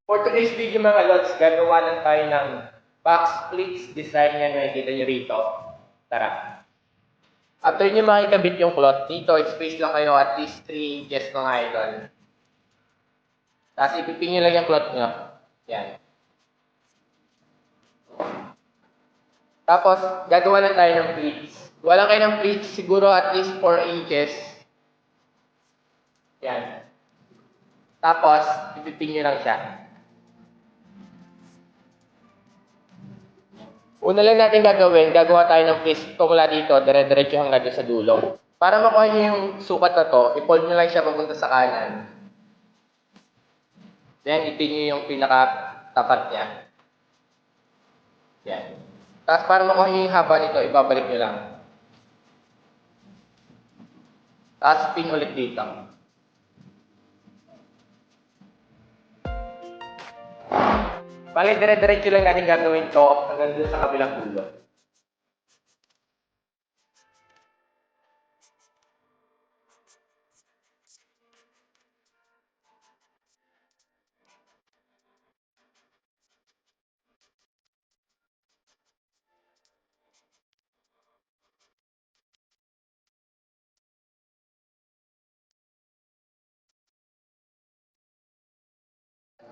For today's video mga lods, gagawa lang tayo ng box splits design na nakikita nyo rito. Tara. After nyo makikabit yung cloth, dito space lang kayo at least 3 inches mga idol. Tapos ipipin nyo lang yung cloth nyo. Yan. Tapos, gagawa lang tayo ng pleats. Wala kayo ng pleats, siguro at least 4 inches. Yan. Tapos, ipipin nyo lang siya. Una lang natin gagawin, gagawa tayo ng pleats mula dito, dire-diretso hanggang sa dulo. Para makuha nyo yung sukat na to, i-fold nyo lang siya papunta sa kanan. Then, ipin nyo yung pinaka-tapat niya. Yan. Tapos, para makuha nyo yung haba nito, ibabalik nyo lang. Tapos, pin ulit dito. Bale, dire-diretso lang natin gagawin to hanggang dun sa kabilang dulo.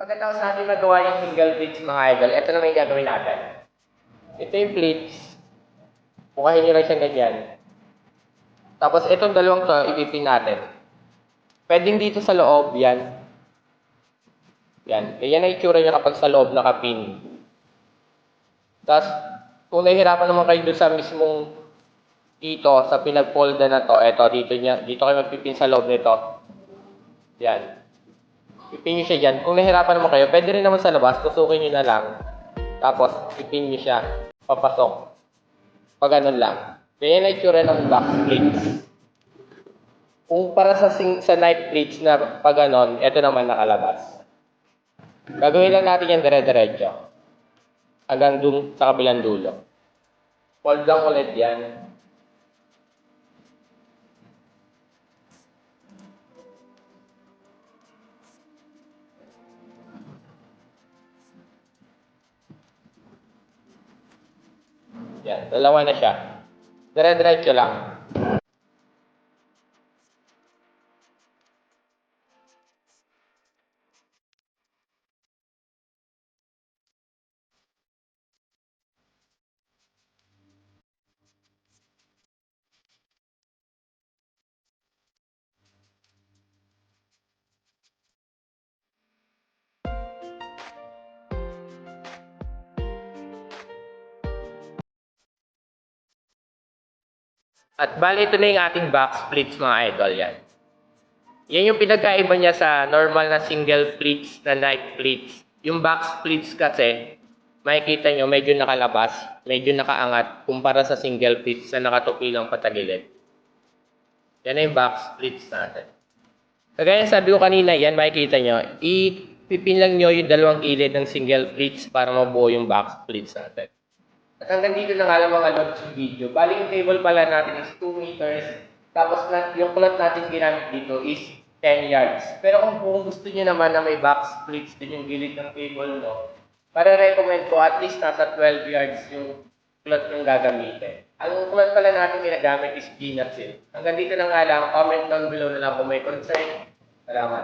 Pagkatapos natin magawa yung single pleats mga idol, ito naman yung gagawin natin. Ito yung pleats. Bukahin nyo lang siyang ganyan. Tapos itong dalawang to, ipipin natin. Pwedeng dito sa loob, yan. Yan. Yan ang itsura niya kapag sa loob nakapin. Tapos, kung nahihirapan naman kayo doon sa mismong dito, sa pinag-folda na to, dito kayo magpipin sa loob nito. Yan. Ipin nyo siya dyan. Kung nahirapan naman kayo, pwede rin naman sa labas, tusukin nyo na lang. Tapos, ipin nyo siya. Papasok. Pag ganun lang. Kaya na itsura ng box plates. Kung para sa knife plates na pag ganon, ito naman nakalabas. Gagawin lang natin yan dire-diretso. Hanggang dun sa kabilang dulo. Fold lang ulit yan. Yan, dalawa na siya. Dire-diretso lang. At bali ito na yung ating box splits mga idol yan. Yan yung pinagkaiba niya sa normal na single pleats na knife pleats. Yung box pleats kasi, makikita nyo medyo nakalabas, medyo nakaangat kumpara sa single pleats na nakatupi lang patagilid. Yan na yung box pleats natin. Kagaya sabi ko kanina, yan makikita nyo, ipipin lang nyo yung dalawang kilid ng single pleats para mabuo yung box pleats natin. At hanggang dito na nga lang mga lods yung video. Bali yung table pala natin is 2 meters. Tapos yung cloth natin ginamit dito is 10 yards. Pero kung gusto niyo naman na may box splits din yung gilid ng table, no, para recommend ko at least nasa 12 yards yung cloth yung gagamitin. Ang cloth pala natin ginagamit is Ginasil. Hanggang dito na nga lang. Comment down below na lang kung may concern. Salamat.